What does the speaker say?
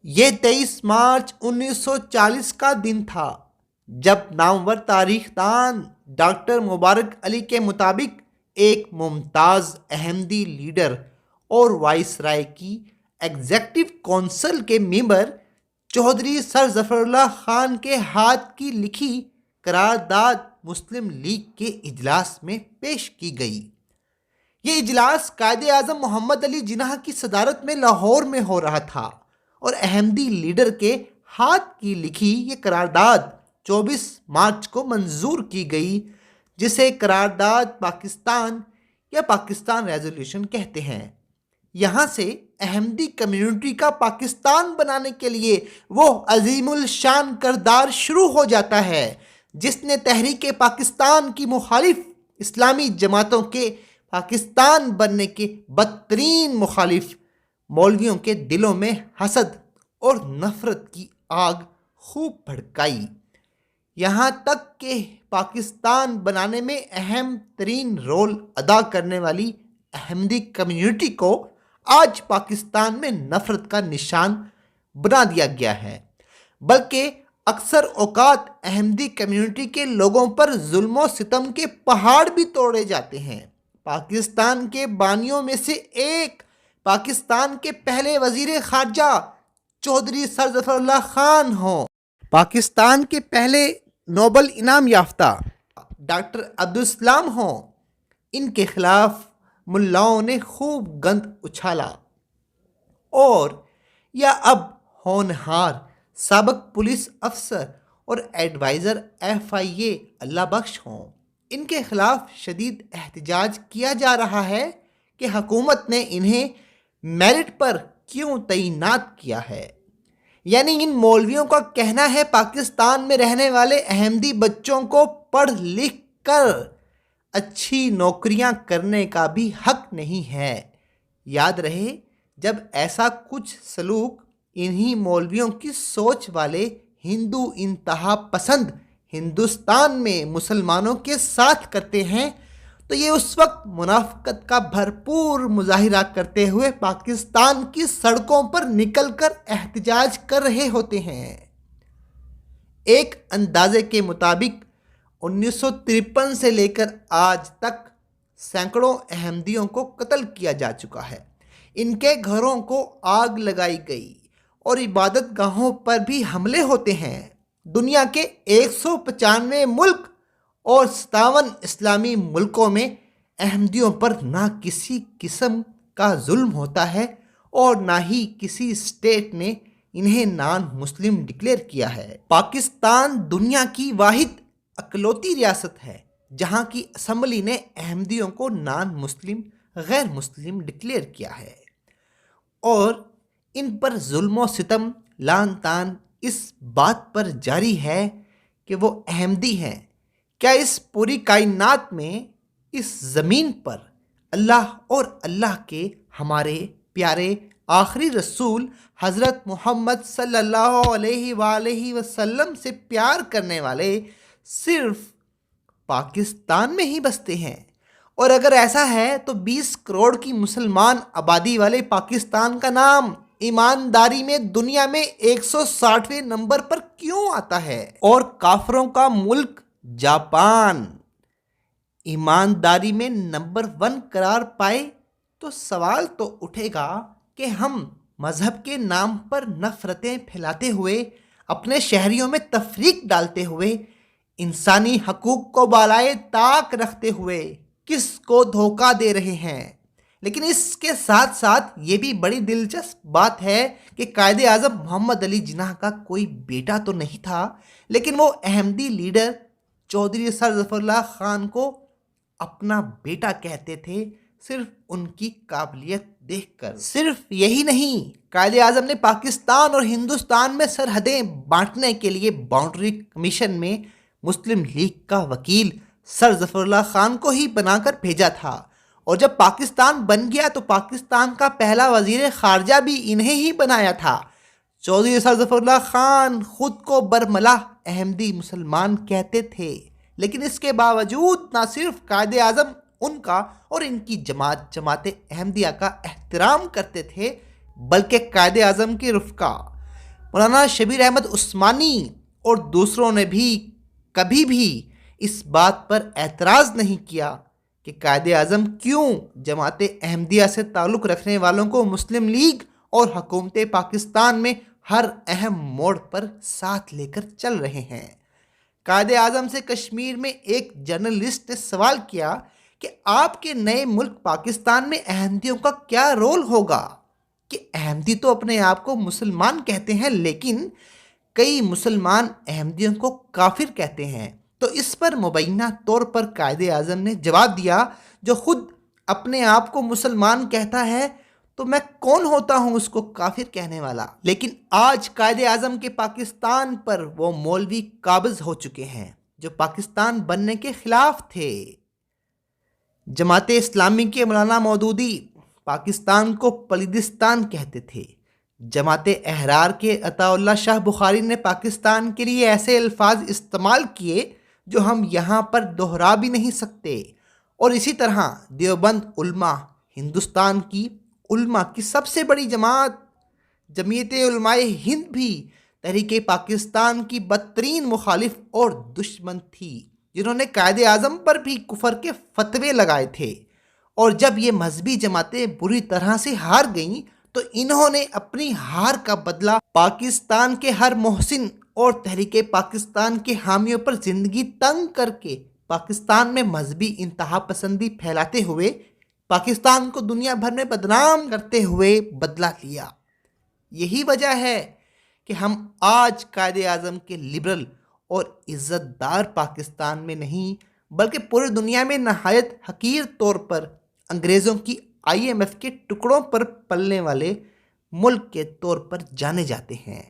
یہ 23 مارچ 1940 کا دن تھا جب نامور تاریخ دان ڈاکٹر مبارک علی کے مطابق ایک ممتاز احمدی لیڈر اور وائس رائے کی ایگزیکٹو کونسل کے ممبر چودھری سر ظفر اللہ خان کے ہاتھ کی لکھی قرارداد مسلم لیگ کے اجلاس میں پیش کی گئی۔ یہ اجلاس قائد اعظم محمد علی جناح کی صدارت میں لاہور میں ہو رہا تھا اور احمدی لیڈر کے ہاتھ کی لکھی یہ قرارداد 24 مارچ کو منظور کی گئی، جسے قرارداد پاکستان یا پاکستان ریزولوشن کہتے ہیں۔ یہاں سے احمدی کمیونٹی کا پاکستان بنانے کے لیے وہ عظیم الشان کردار شروع ہو جاتا ہے جس نے تحریک پاکستان کی مخالف اسلامی جماعتوں کے پاکستان بننے کے بدترین مخالف مولویوں کے دلوں میں حسد اور نفرت کی آگ خوب بھڑکائی، یہاں تک کہ پاکستان بنانے میں اہم ترین رول ادا کرنے والی احمدی کمیونٹی کو آج پاکستان میں نفرت کا نشان بنا دیا گیا ہے، بلکہ اکثر اوقات احمدی کمیونٹی کے لوگوں پر ظلم و ستم کے پہاڑ بھی توڑے جاتے ہیں۔ پاکستان کے بانیوں میں سے ایک پاکستان کے پہلے وزیر خارجہ چودھری سر ظفر اللہ خان ہوں، پاکستان کے پہلے نوبل انعام یافتہ ڈاکٹر عبدالسلام ہوں، ان کے خلاف ملاؤں نے خوب گند اچھالا، اور یا اب ہونہار سابق پولیس افسر اور ایڈوائزر FIA اللہ بخش ہوں، ان کے خلاف شدید احتجاج کیا جا رہا ہے کہ حکومت نے انہیں میرٹ پر کیوں تعینات کیا ہے۔ یعنی ان مولویوں کا کہنا ہے پاکستان میں رہنے والے احمدی بچوں کو پڑھ لکھ کر اچھی نوکریاں کرنے کا بھی حق نہیں ہے۔ یاد رہے، جب ایسا کچھ سلوک انہی مولویوں کی سوچ والے ہندو انتہا پسند ہندوستان میں مسلمانوں کے ساتھ کرتے ہیں تو یہ اس وقت منافقت کا بھرپور مظاہرہ کرتے ہوئے پاکستان کی سڑکوں پر نکل کر احتجاج کر رہے ہوتے ہیں۔ ایک اندازے کے مطابق 1953 سے لے کر آج تک سینکڑوں احمدیوں کو قتل کیا جا چکا ہے، ان کے گھروں کو آگ لگائی گئی اور عبادت گاہوں پر بھی حملے ہوتے ہیں۔ دنیا کے 195 ملک اور 57 اسلامی ملکوں میں احمدیوں پر نہ کسی قسم کا ظلم ہوتا ہے اور نہ ہی کسی اسٹیٹ نے انہیں نان مسلم ڈکلیئر کیا ہے۔ پاکستان دنیا کی واحد اکلوتی ریاست ہے جہاں کی اسمبلی نے احمدیوں کو نان مسلم غیر مسلم ڈکلیئر کیا ہے، اور ان پر ظلم و ستم لعن طعن اس بات پر جاری ہے کہ وہ احمدی ہیں۔ کیا اس پوری کائنات میں، اس زمین پر اللہ اور اللہ کے ہمارے پیارے آخری رسول حضرت محمد صلی اللہ علیہ وآلہ وسلم سے پیار کرنے والے صرف پاکستان میں ہی بستے ہیں؟ اور اگر ایسا ہے تو 20 کروڑ کی مسلمان آبادی والے پاکستان کا نام ایمانداری میں دنیا میں 160ویں نمبر پر کیوں آتا ہے؟ اور کافروں کا ملک جاپان ایمانداری میں نمبر 1 قرار پائے تو سوال تو اٹھے گا کہ ہم مذہب کے نام پر نفرتیں پھیلاتے ہوئے، اپنے شہریوں میں تفریق ڈالتے ہوئے، انسانی حقوق کو بالائے طاق رکھتے ہوئے کس کو دھوکہ دے رہے ہیں؟ لیکن اس کے ساتھ ساتھ یہ بھی بڑی دلچسپ بات ہے کہ قائد اعظم محمد علی جناح کا کوئی بیٹا تو نہیں تھا، لیکن وہ احمدی لیڈر چودھری سر ظفر اللہ خان کو اپنا بیٹا کہتے تھے، صرف ان کی قابلیت دیکھ کر۔ صرف یہی نہیں، قائد اعظم نے پاکستان اور ہندوستان میں سرحدیں بانٹنے کے لیے باؤنڈری کمیشن میں مسلم لیگ کا وکیل سر ظفر اللہ خان کو ہی بنا کر بھیجا تھا، اور جب پاکستان بن گیا تو پاکستان کا پہلا وزیر خارجہ بھی انہیں ہی بنایا تھا۔ چودھری سر ظفر اللہ خان خود کو برملا احمدی مسلمان کہتے تھے، لیکن اس کے باوجود نہ صرف قائد اعظم ان کا اور ان کی جماعت احمدیہ کا احترام کرتے تھے، بلکہ قائد اعظم کے رفقا مولانا شبیر احمد عثمانی اور دوسروں نے بھی کبھی بھی اس بات پر اعتراض نہیں کیا کہ قائد اعظم کیوں جماعت احمدیہ سے تعلق رکھنے والوں کو مسلم لیگ اور حکومت پاکستان میں ہر اہم موڑ پر ساتھ لے کر چل رہے ہیں۔ قائد اعظم سے کشمیر میں ایک جرنلسٹ نے سوال کیا کہ آپ کے نئے ملک پاکستان میں احمدیوں کا کیا رول ہوگا، کہ احمدی تو اپنے آپ کو مسلمان کہتے ہیں لیکن کئی مسلمان احمدیوں کو کافر کہتے ہیں۔ تو اس پر مبینہ طور پر قائد اعظم نے جواب دیا، جو خود اپنے آپ کو مسلمان کہتا ہے تو میں کون ہوتا ہوں اس کو کافر کہنے والا۔ لیکن آج قائد اعظم کے پاکستان پر وہ مولوی قابض ہو چکے ہیں جو پاکستان بننے کے خلاف تھے۔ جماعت اسلامی کے مولانا مودودی پاکستان کو پلیدستان کہتے تھے۔ جماعت احرار کے عطا اللہ شاہ بخاری نے پاکستان کے لیے ایسے الفاظ استعمال کیے جو ہم یہاں پر دہرا بھی نہیں سکتے، اور اسی طرح دیوبند علماء ہندوستان کی علماء کی سب سے بڑی جماعت جمعیت علماء ہند بھی تحریک پاکستان کی بدترین مخالف اور دشمن تھی، جنہوں نے قائد اعظم پر بھی کفر کے فتوے لگائے تھے۔ اور جب یہ مذہبی جماعتیں بری طرح سے ہار گئیں تو انہوں نے اپنی ہار کا بدلہ پاکستان کے ہر محسن اور تحریک پاکستان کے حامیوں پر زندگی تنگ کر کے پاکستان میں مذہبی انتہا پسندی پھیلاتے ہوئے پاکستان کو دنیا بھر میں بدنام کرتے ہوئے بدلہ لیا۔ یہی وجہ ہے کہ ہم آج قائد اعظم کے لبرل اور عزت دار پاکستان میں نہیں بلکہ پوری دنیا میں نہایت حقیر طور پر انگریزوں کی IMF کے ٹکڑوں پر پلنے والے ملک کے طور پر جانے جاتے ہیں۔